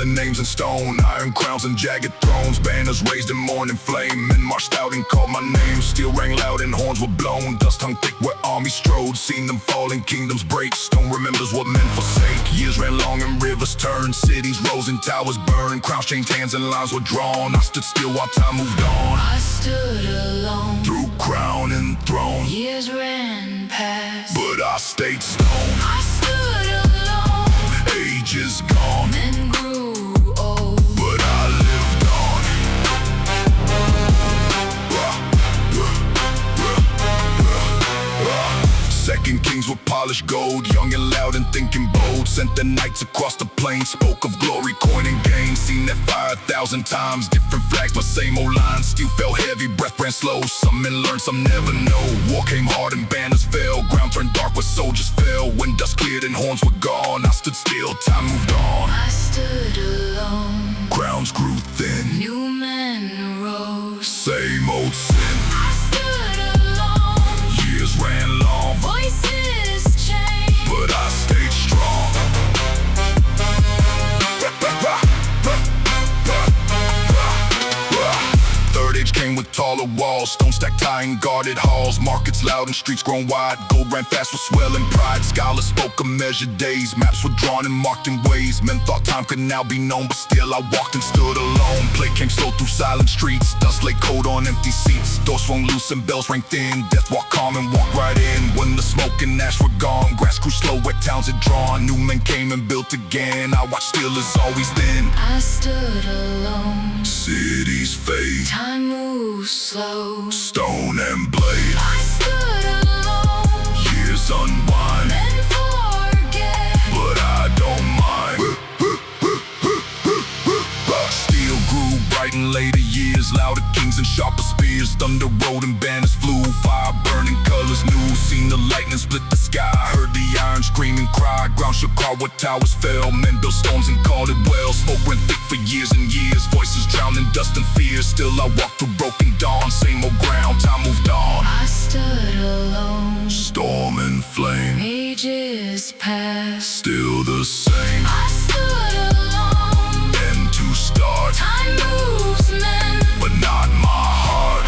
their names in stone, iron crowns and jagged thrones, banners raised in morning flame. Men marched out and called my name. Steel rang loud and horns were blown. Dust hung thick where armies strode. Seen them fall and kingdoms break. Stone remembers what men forsake. Years ran long and rivers turned. Cities rose and towers burned. Crowns changed hands and lines were drawn. I stood still while time moved on. I stood alone Through crown and throne. Years ran past, but I stayed stone. I stood alone. Ages gone, Men grew old, but I lived on. Second kings with polished gold, young and loud and thinking bold. Sent the knights across the plain, spoke of glory, coin and gain. Seen that fire 1,000 times, different flags but same old lines. Steel fell heavy, breath ran slow. Some men learned, some never know. War came hard and banners fell. Ground turned dark where soldiers fell. When dust cleared and horns were gone, I stood still, time moved on. I stood alone. Crowns grew thin, New men rose. same old sin. I stood alone. Years ran long, Voices changed, but I stayed strong. Third age came with taller walls, stone stacked high and guarded halls. Markets loud and streets grown wide. Gold ran fast with swelling pride. Scholars spoke of measured days. Maps were drawn and marked in ways. Men thought time could now be known, but still I walked and stood alone. Play came slow through silent streets. Dust lay cold on empty seats. Doors swung loose and bells rang thin. Death walked calm and walked right in. When the smoke and ash were gone, grass grew slow where towns had drawn. New men came and built again. I watched still as always then. I stood alone. Cities fade, Time moves slow. stone and blade. I stood alone. Years unwind, Men forget, but I don't mind. Steel grew bright in later years. Louder kings and sharper spears. Thunder rolled and banners flew. Fire burning colors new. Seen the lightning split the sky. Heard the iron scream and cry. Ground shook hard where towers fell. Men built storms and called it well. Smoke went thick for years and years. Voices drowned in dust and fear. Still I walked through broken dawn. Same old ground, time moved on. I stood alone. Storm and flame, Ages passed, still the same. I stood alone. End to start, Time moves men, but not my heart.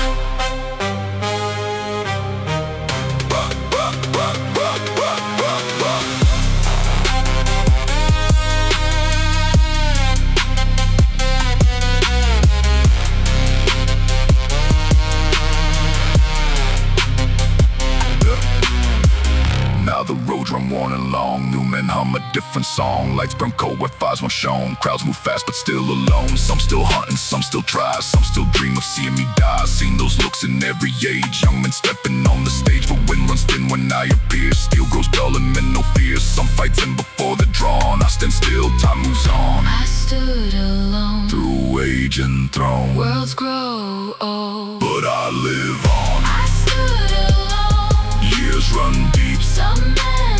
Now the roads run worn and long. New men hum a different song. Lights burn cold where fires weren't shown. Crowds move fast but still alone. Some still hunting, some still try. Some still dream of seeing me die. Seen those looks in every age. Young men stepping on the stage, but wind runs thin when I appear. Steel grows dull and men no fear. Some fights in before they're drawn. I stand still, time moves on. I stood alone. Through age and throne, Worlds grow old, but I live on. I stood alone. Years run deep, Some men